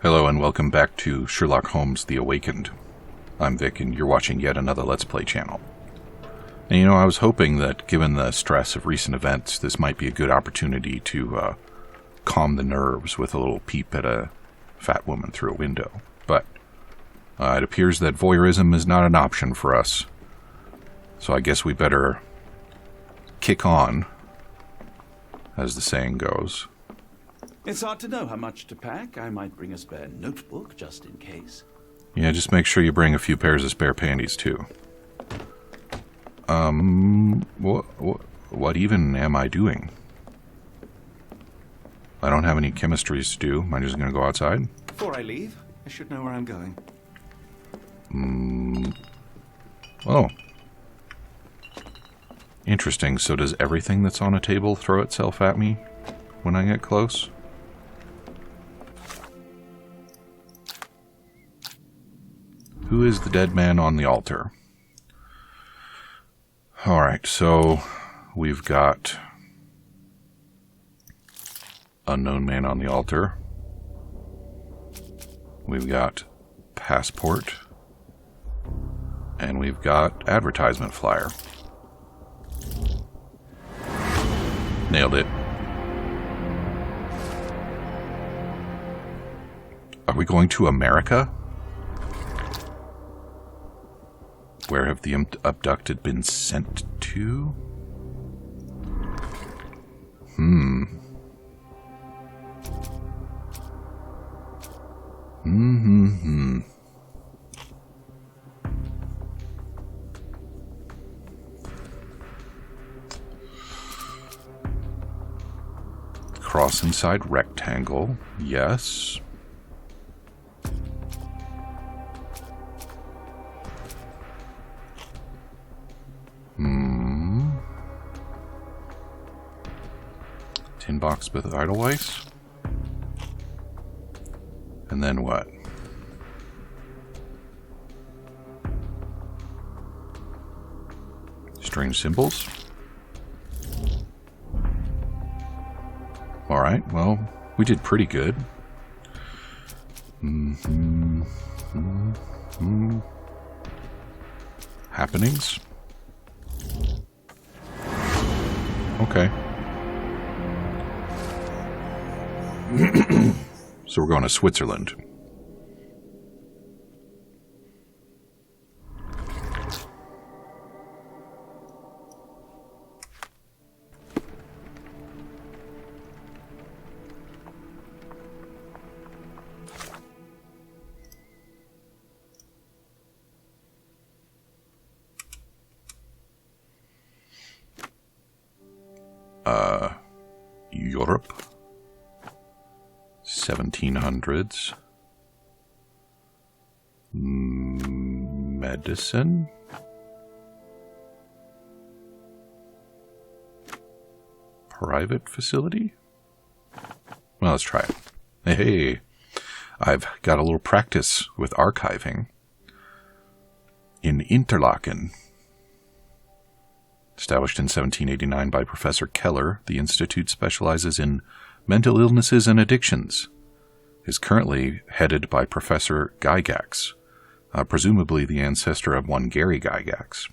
Hello and welcome back to Sherlock Holmes The Awakened. I'm Vic and you're watching yet another Let's Play channel. And I was hoping that given the stress of recent events, this might be a good opportunity to calm the nerves with a little peep at a fat woman through a window. But it appears that voyeurism is not an option for us. So I guess we better kick on, as the saying goes. It's hard to know how much to pack. I might bring a spare notebook just in case. Yeah, just make sure you bring a few pairs of spare panties too. What even am I doing? I don't have any chemistries to do. Am I just gonna go outside? Before I leave, I should know where I'm going. Oh. Interesting. So does everything that's on a table throw itself at me when I get close? Who is the dead man on the altar? Alright, so we've got unknown man on the altar. We've got passport. And we've got advertisement flyer. Nailed it. Are we going to America? Where have the abducted been sent to? Cross inside rectangle. Yes. Tin box with Edelweiss. And then what? Strange symbols. Alright, well, we did pretty good. Happenings. Okay. So we're going to Switzerland. Europe. 1700s. Medicine. Private facility? Well, let's try it. Hey, I've got a little practice with archiving. In Interlaken. Established in 1789 by Professor Keller, the Institute specializes in mental illnesses and addictions. Is currently headed by Professor Gygax, presumably the ancestor of one Gary Gygax.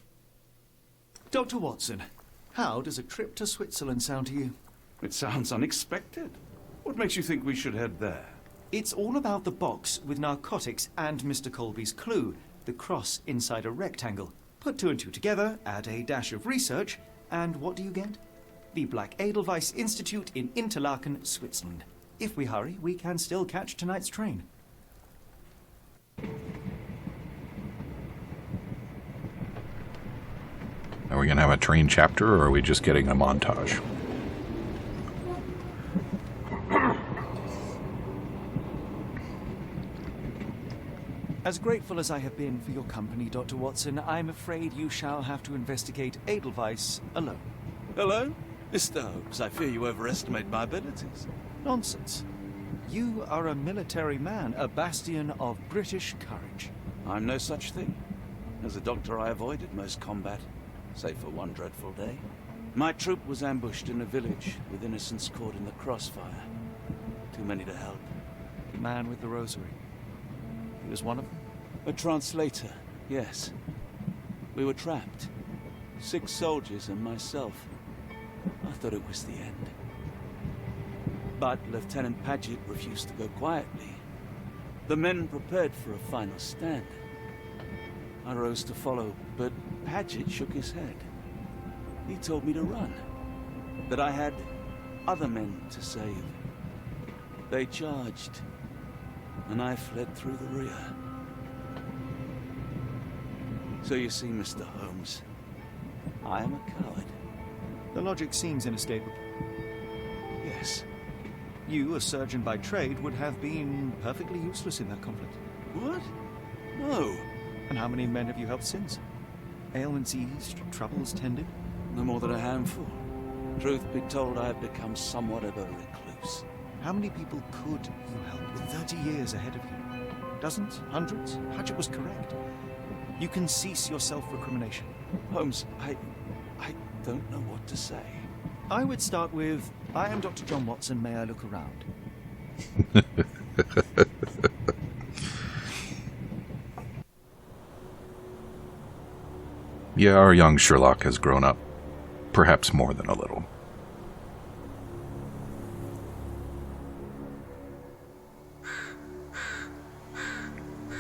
Dr. Watson, how does a trip to Switzerland sound to you? It sounds unexpected. What makes you think we should head there? It's all about the box with narcotics and Mr. Colby's clue, the cross inside a rectangle. Put two and two together, add a dash of research, and what do you get? The Black Edelweiss Institute in Interlaken, Switzerland. If we hurry, we can still catch tonight's train. Are we going to have a train chapter, or are we just getting a montage? As grateful as I have been for your company, Dr. Watson, I'm afraid you shall have to investigate Edelweiss alone. Hello? Mr. Holmes, I fear you overestimate my abilities. Nonsense. You are a military man, a bastion of British courage. I'm no such thing. As a doctor, I avoided most combat, save for one dreadful day. My troop was ambushed in a village with innocents caught in the crossfire. Too many to help. The man with the rosary. He was one of them? A translator, yes. We were trapped. 6 soldiers and myself. I thought it was the end. But Lieutenant Paget refused to go quietly. The men prepared for a final stand. I rose to follow, but Paget shook his head. He told me to run. That I had other men to save. They charged, and I fled through the rear. So you see, Mr. Holmes, I am a coward. The logic seems inescapable. Yes. You, a surgeon by trade, would have been perfectly useless in that conflict. What? No. And how many men have you helped since? Ailments eased, troubles tended? No more than a handful. Truth be told, I have become somewhat of a recluse. How many people could you help with 30 years ahead of you? Dozens? Hundreds? Paget was correct. You can cease your self-recrimination. Holmes, I don't know what to say. I would start with, I am Dr. John Watson, may I look around? Yeah, our young Sherlock has grown up. Perhaps more than a little.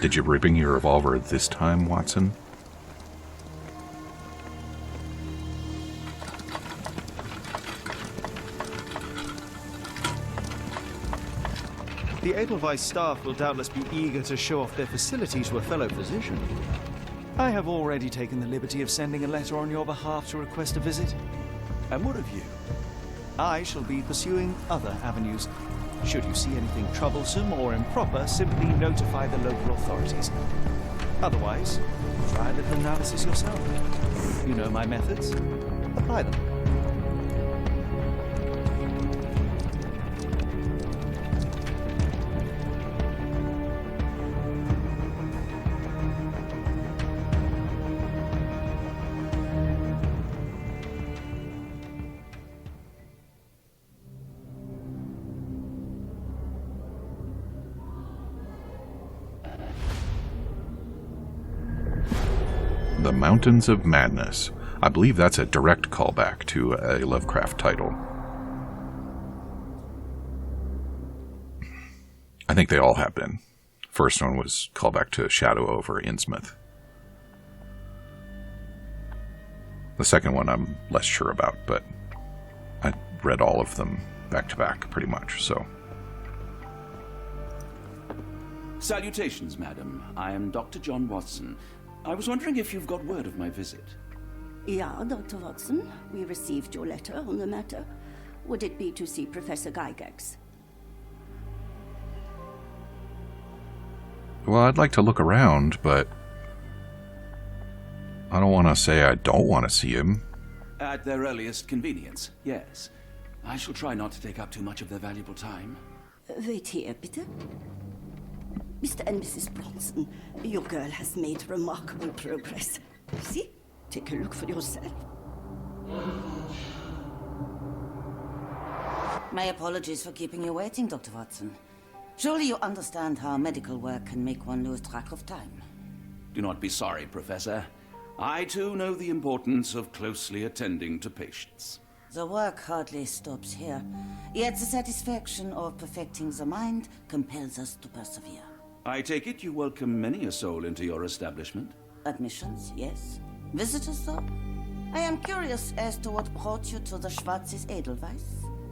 Did you bring your revolver this time, Watson? The Edelweiss staff will doubtless be eager to show off their facility to a fellow physician. I have already taken the liberty of sending a letter on your behalf to request a visit. And what of you? I shall be pursuing other avenues. Should you see anything troublesome or improper, simply notify the local authorities. Otherwise, try a little analysis yourself. You know my methods. Apply them. The Mountains of Madness. I believe that's a direct callback to a Lovecraft title. I think they all have been. First one was callback to Shadow over Innsmouth. The second one I'm less sure about, but I read all of them back to back pretty much, so. Salutations, madam. I am Dr. John Watson. I was wondering if you've got word of my visit. Yeah, Dr. Watson. We received your letter on the matter. Would it be to see Professor Gygax? Well, I'd like to look around, but I don't want to say I don't want to see him. At their earliest convenience, yes. I shall try not to take up too much of their valuable time. Wait here, bitte. Mr. and Mrs. Bronson, your girl has made remarkable progress. See? Take a look for yourself. My apologies for keeping you waiting, Dr. Watson. Surely you understand how medical work can make one lose track of time. Do not be sorry, Professor. I too know the importance of closely attending to patients. The work hardly stops here, yet the satisfaction of perfecting the mind compels us to persevere. I take it you welcome many a soul into your establishment? Admissions, yes. Visitors, though? I am curious as to what brought you to the Schwarzes Edelweiss.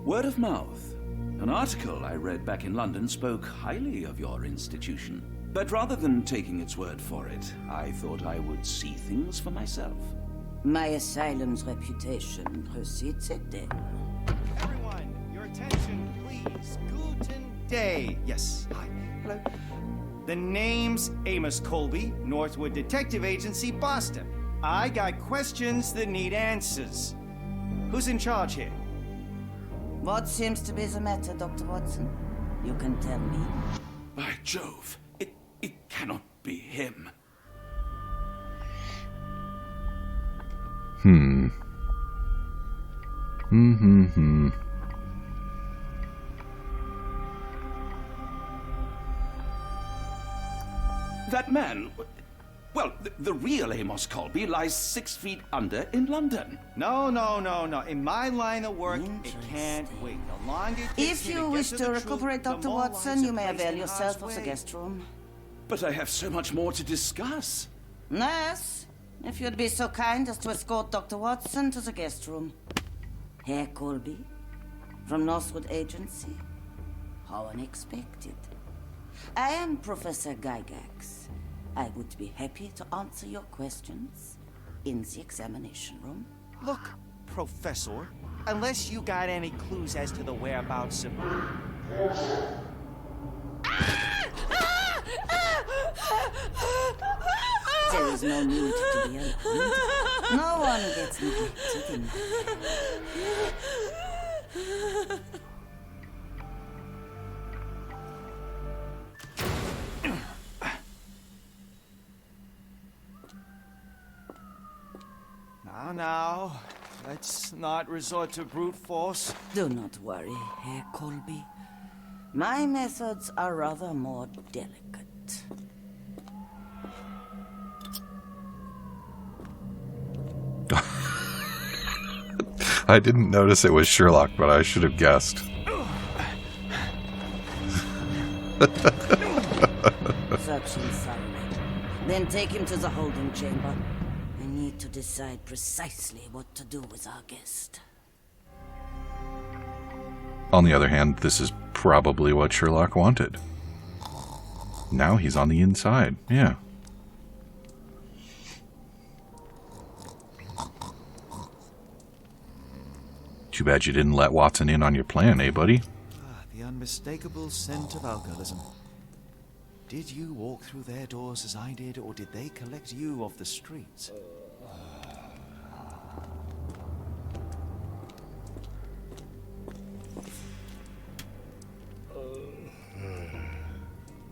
Word of mouth. An article I read back in London spoke highly of your institution. But rather than taking its word for it, I thought I would see things for myself. My asylum's reputation precedes it, then. Everyone, your attention, please. Guten Day. Yes, hi. Hello. The name's Amos Colby, Northwood Detective Agency, Boston. I got questions that need answers. Who's in charge here? What seems to be the matter, Dr. Watson? You can tell me. By Jove, it cannot be him. That man... Well, the real Amos Colby lies 6 feet under in London. No. In my line of work, it can't wait. The longer it takes If me you to wish get to the recuperate, truth, the Dr. more Watson, wise you a may place avail in yourself harm's of the way. guest room. But I have so much more to discuss. Yes, if you'd be so kind as to escort Dr. Watson to the guest room. Herr Colby, from Northwood Agency. How unexpected. I am Professor Gygax. I would be happy to answer your questions in the examination room. Look, Professor, unless you got any clues as to the whereabouts of... There is no need to be alarmed. No one gets neglected in Now, let's not resort to brute force. Do not worry, Herr Colby. My methods are rather more delicate. I didn't notice it was Sherlock, but I should have guessed. Such insanity. Then take him to the holding chamber. I need to decide precisely what to do with our guest. On the other hand, this is probably what Sherlock wanted. Now he's on the inside. Yeah. Too bad you didn't let Watson in on your plan, eh, buddy? The unmistakable scent of alcoholism. Did you walk through their doors as I did, or did they collect you off the streets?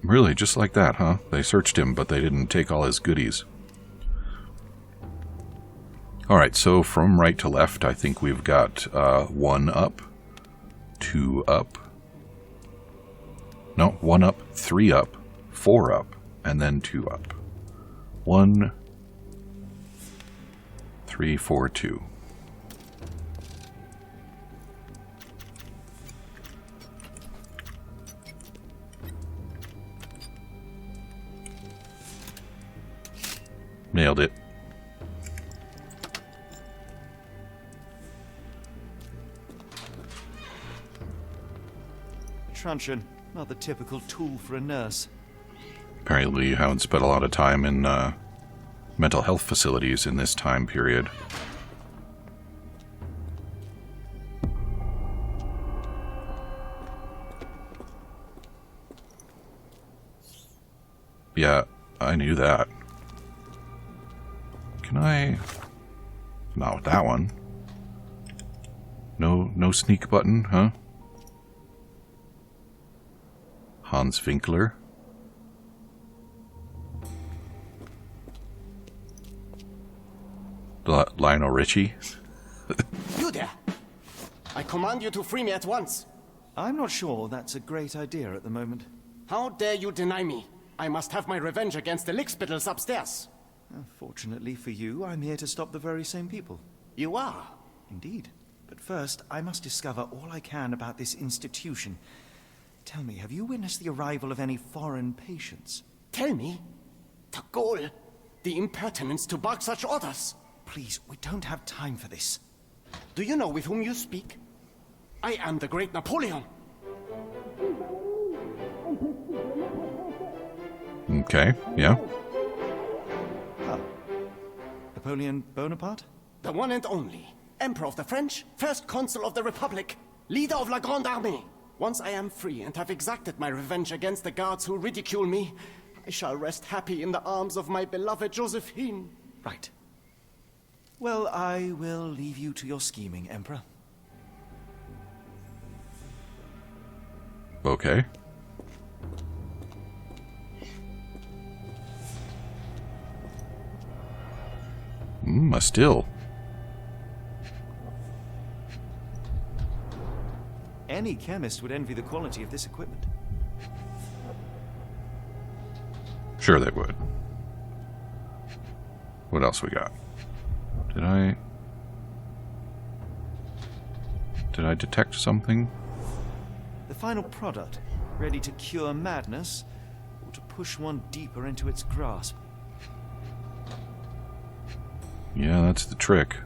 Really, just like that, huh? They searched him, but they didn't take all his goodies. Alright, so from right to left, I think we've got 1 up, 2 up. No, 1 up, 3 up, 4 up, and then 2 up. 1, 3, 4, 2. Nailed it. Truncheon, not the typical tool for a nurse. Apparently you haven't spent a lot of time in mental health facilities in this time period. Yeah, I knew that. Can I... Not with that one. No sneak button, huh? Hans Winkler. Lionel Richie. You there! I command you to free me at once. I'm not sure that's a great idea at the moment. How dare you deny me? I must have my revenge against the lickspittles upstairs. Fortunately for you, I'm here to stop the very same people. You are? Indeed. But first, I must discover all I can about this institution. Tell me, have you witnessed the arrival of any foreign patients? Tell me? The gall, the impertinence to bark such orders. Please, we don't have time for this. Do you know with whom you speak? I am the great Napoleon. Okay, yeah. Napoleon Bonaparte? The one and only. Emperor of the French, First Consul of the Republic, leader of La Grande Armée. Once I am free and have exacted my revenge against the guards who ridicule me, I shall rest happy in the arms of my beloved Josephine. Right. Well, I will leave you to your scheming, Emperor. Okay. A still. Any chemist would envy the quality of this equipment. Sure they would. What else we got? Did I detect something? The final product, ready to cure madness, or to push one deeper into its grasp. Yeah, that's the trick.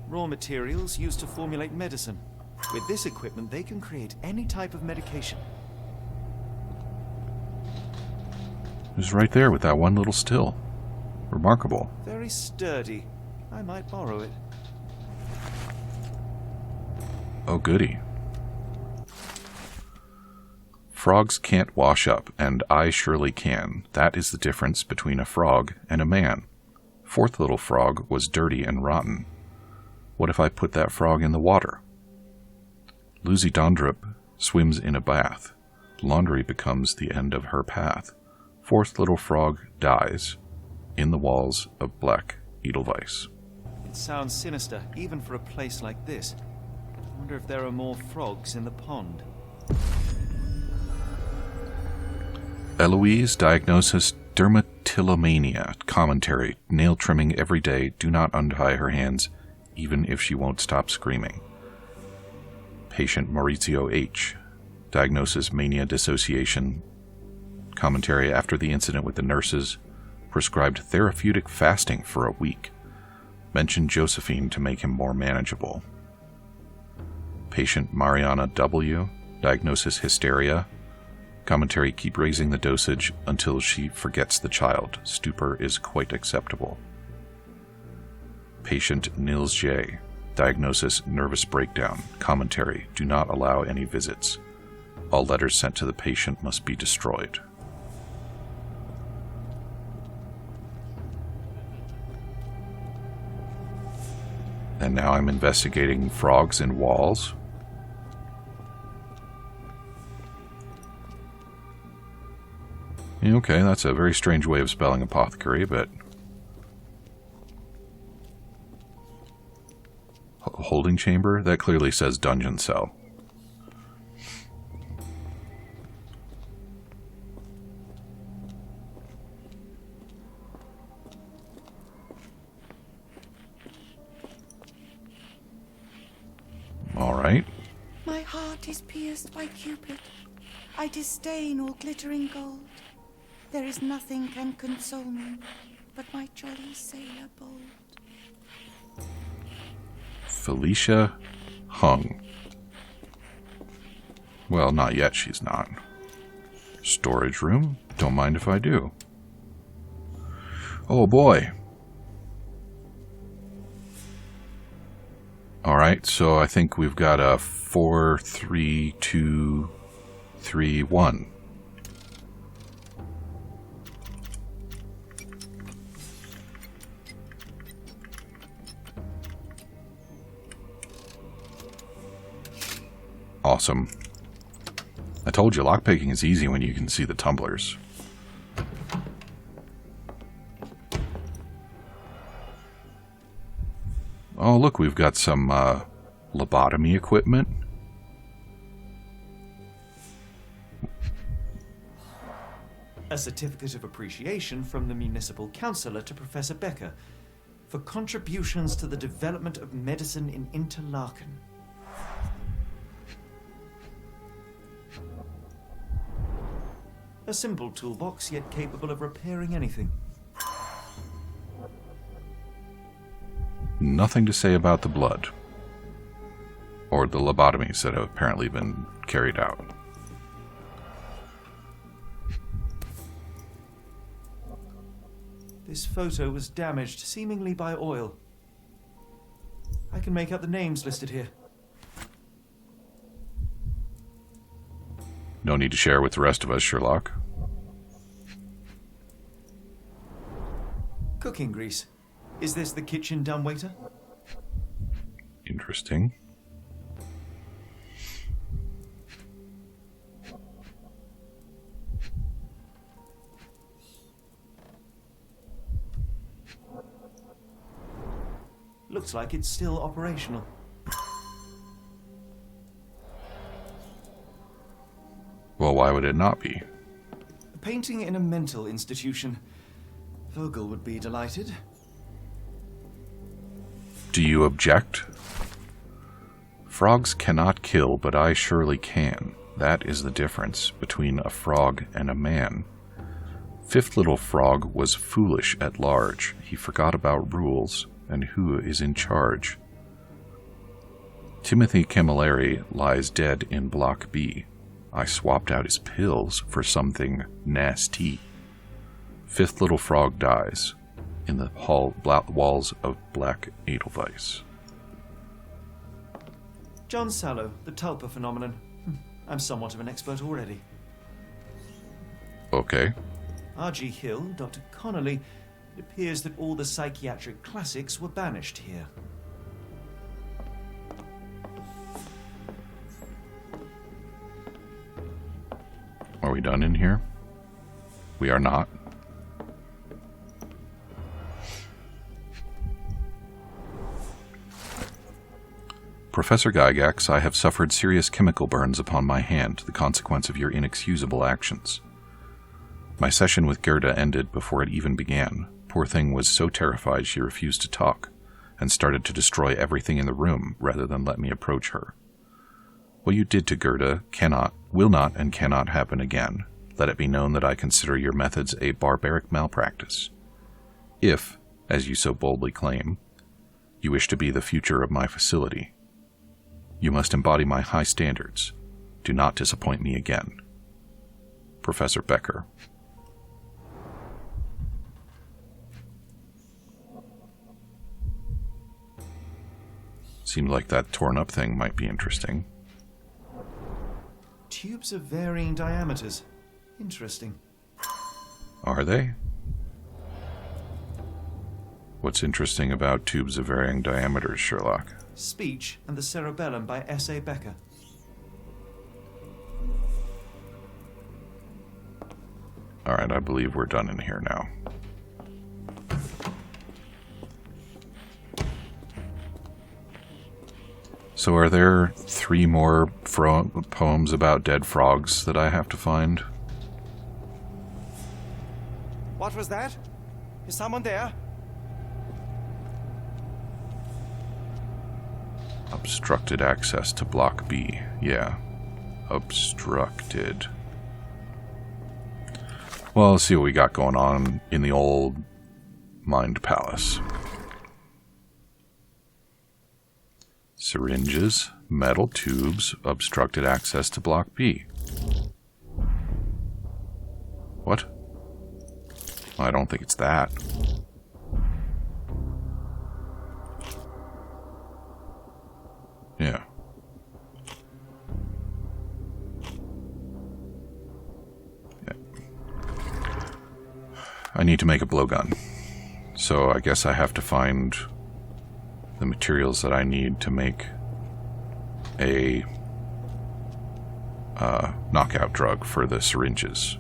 Raw materials used to formulate medicine. With this equipment, they can create any type of medication. It was right there with that one little still. Remarkable. Very sturdy. I might borrow it. Oh, goody. Frogs can't wash up, and I surely can. That is the difference between a frog and a man. Fourth little frog was dirty and rotten. What if I put that frog in the water? Lucy Dondrup swims in a bath. Laundry becomes the end of her path. Fourth little frog dies in the walls of Black Edelweiss. It sounds sinister, even for a place like this. I wonder if there are more frogs in the pond. Eloise diagnosis dermatillomania. Commentary. Nail trimming every day. Do not untie her hands, even if she won't stop screaming. Patient Maurizio H. Diagnosis mania dissociation. Commentary. After the incident with the nurses, prescribed therapeutic fasting for a week. Mentioned Josephine to make him more manageable. Patient Mariana W. Diagnosis hysteria. Commentary. Keep raising the dosage until she forgets the child. Stupor is quite acceptable. Patient Nils J. Diagnosis nervous breakdown. Commentary. Do not allow any visits. All letters sent to the patient must be destroyed. And now I'm investigating frogs in walls. Okay, that's a very strange way of spelling apothecary, but... Holding chamber? That clearly says dungeon cell. All right. My heart is pierced by Cupid. I disdain all glittering gold. There is nothing can console me but my jolly sailor bold. Felicia Hung. Well, not yet, she's not. Storage room? Don't mind if I do. Oh boy. Alright, so I think we've got a 4, 3, 2, 3, 1. Awesome. I told you, lockpicking is easy when you can see the tumblers. Oh, look, we've got some lobotomy equipment. A certificate of appreciation from the municipal councillor to Professor Becker for contributions to the development of medicine in Interlaken. A simple toolbox, yet capable of repairing anything. Nothing to say about the blood. Or the lobotomies that have apparently been carried out. This photo was damaged, seemingly by oil. I can make out the names listed here. No need to share with the rest of us, Sherlock. Cooking grease. Is this the kitchen dumbwaiter? Interesting. Looks like it's still operational. Well, why would it not be? A painting in a mental institution. Vogel would be delighted. Do you object? Frogs cannot kill, but I surely can. That is the difference between a frog and a man. Fifth little frog was foolish at large. He forgot about rules and who is in charge. Timothy Camilleri lies dead in Block B. I swapped out his pills for something nasty. Fifth little frog dies in the walls of Black Edelweiss. John Sallow, the Tulpa phenomenon. I'm somewhat of an expert already. Okay. R.G. Hill, Dr. Connolly. It appears that all the psychiatric classics were banished here. Are we done in here? We are not. Professor Gygax, I have suffered serious chemical burns upon my hand, the consequence of your inexcusable actions. My session with Gerda ended before it even began. Poor thing was so terrified she refused to talk, and started to destroy everything in the room rather than let me approach her. What you did to Gerda will not and cannot happen again. Let it be known that I consider your methods a barbaric malpractice. If, as you so boldly claim, you wish to be the future of my facility, you must embody my high standards. Do not disappoint me again. Professor Becker. Seemed like that torn up thing might be interesting. Tubes of varying diameters. Interesting. Are they? What's interesting about tubes of varying diameters, Sherlock? Speech and the Cerebellum by S.A. Becker. Alright, I believe we're done in here now. So are there 3 more poems about dead frogs that I have to find? What was that? Is someone there? Obstructed access to Block B. Yeah. Obstructed. Well, let's see what we got going on in the old Mind Palace. Syringes, metal tubes, obstructed access to Block B. What? I don't think it's that. Yeah. I need to make a blowgun. So I guess I have to find the materials that I need to make a knockout drug for the syringes.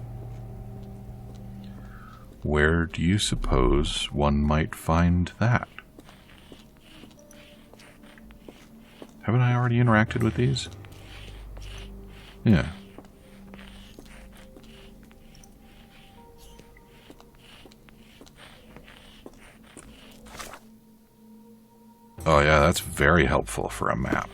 Where do you suppose one might find that? Haven't I already interacted with these? Yeah. Oh yeah, that's very helpful for a map.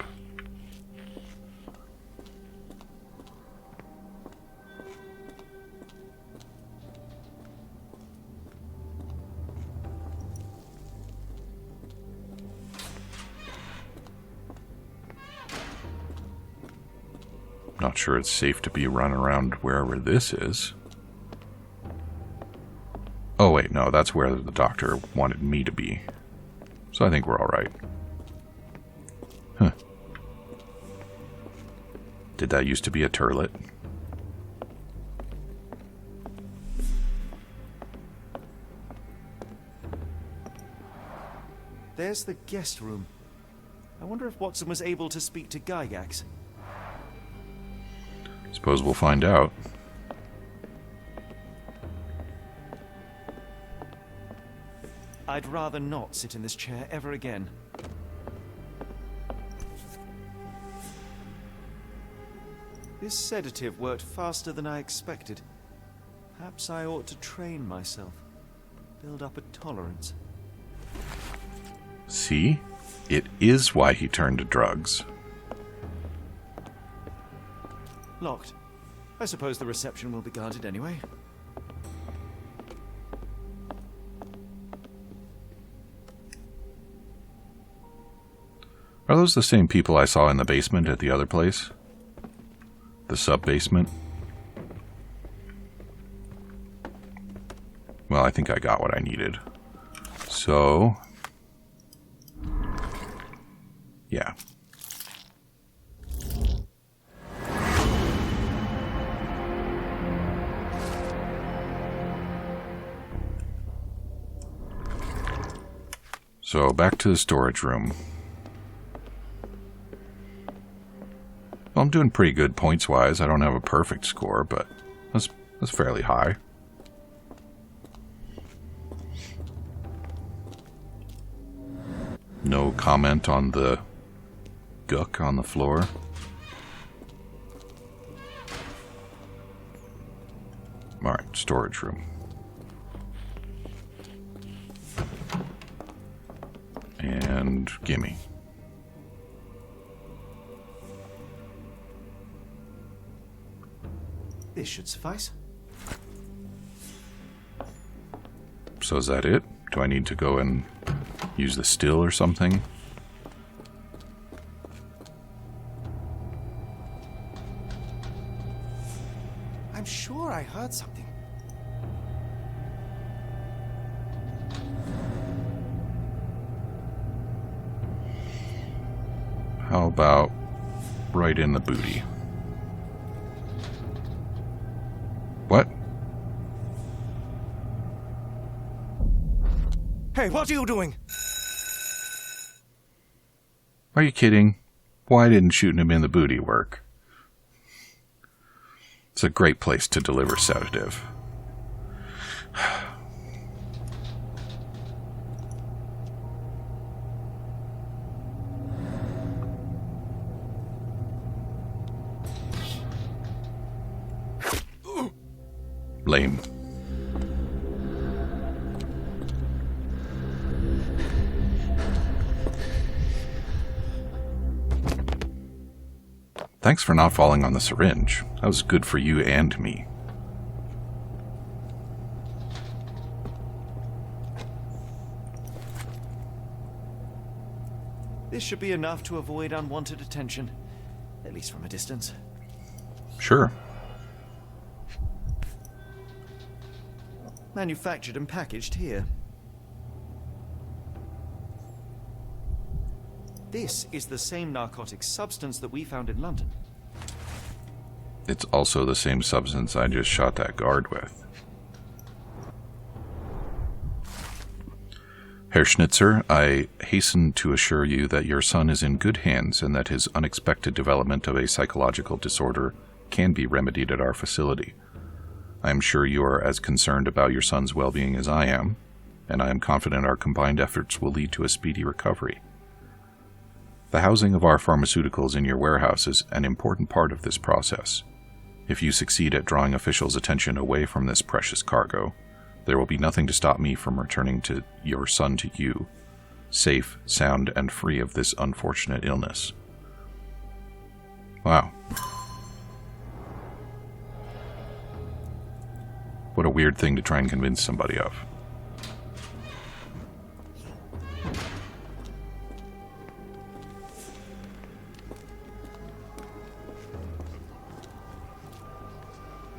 Not sure it's safe to be run around wherever this is. Oh wait, no, that's where the doctor wanted me to be. So I think we're alright. Huh. Did that used to be a turlet? There's the guest room. I wonder if Watson was able to speak to Gygax. Suppose we'll find out. I'd rather not sit in this chair ever again. This sedative worked faster than I expected. Perhaps I ought to train myself. Build up a tolerance. See? It is why he turned to drugs. Locked. I suppose the reception will be guarded anyway. Are those the same people I saw in the basement at the other place? The sub-basement? Well, I think I got what I needed. So... yeah. So, back to the storage room. Well, I'm doing pretty good points-wise. I don't have a perfect score, but that's fairly high. No comment on the gook on the floor. Alright, storage room. And gimme. This should suffice. So is that it? Do I need to go and use the still or something? I'm sure I heard something. How about right in the booty? What? Hey, what are you doing? Are you kidding? Why didn't shooting him in the booty work? It's a great place to deliver sedative. Lame. Thanks for not falling on the syringe. That was good for you and me. This should be enough to avoid unwanted attention, at least from a distance. Sure. Manufactured and packaged here. This is the same narcotic substance that we found in London. It's also the same substance I just shot that guard with. Herr Schnitzer, I hasten to assure you that your son is in good hands and that his unexpected development of a psychological disorder can be remedied at our facility. I am sure you are as concerned about your son's well-being as I am, and I am confident our combined efforts will lead to a speedy recovery. The housing of our pharmaceuticals in your warehouse is an important part of this process. If you succeed at drawing officials' attention away from this precious cargo, there will be nothing to stop me from returning to your son to you, safe, sound, and free of this unfortunate illness. Wow. What a weird thing to try and convince somebody of.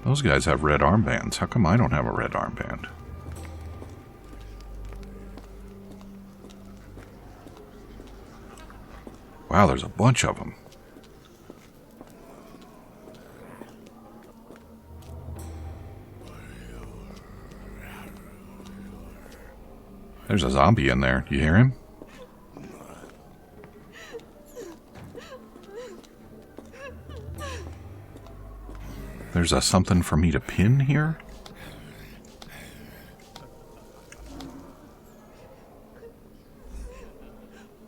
Those guys have red armbands. How come I don't have a red armband? Wow, there's a bunch of them. There's a zombie in there. You hear him? There's a something for me to pin here?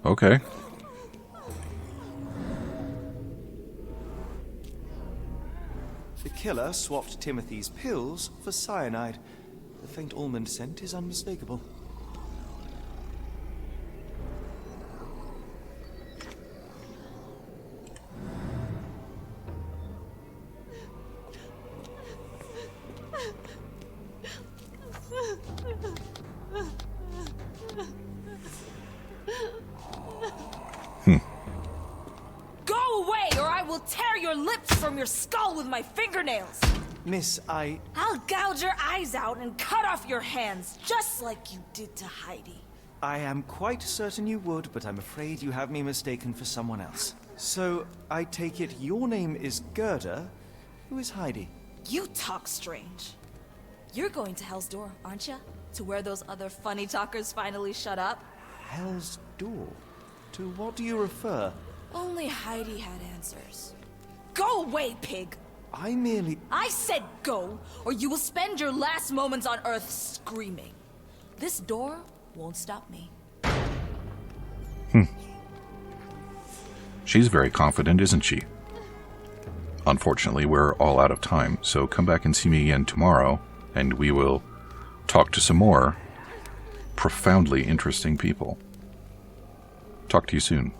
Okay. The killer swapped Timothy's pills for cyanide. The faint almond scent is unmistakable. Go away, or I will tear your lips from your skull with my fingernails! Miss, I'll gouge your eyes out and cut off your hands, just like you did to Heidi. I am quite certain you would, but I'm afraid you have me mistaken for someone else. So, I take it your name is Gerda. Who is Heidi? You talk strange. You're going to Hell's Door, aren't you? To where those other funny talkers finally shut up? Hell's Door? To what do you refer? Only Heidi had answers. Go away, pig! I said go, or you will spend your last moments on Earth screaming. This door won't stop me. She's very confident, isn't she? Unfortunately, we're all out of time, so come back and see me again tomorrow, and we will talk to some more profoundly interesting people. Talk to you soon.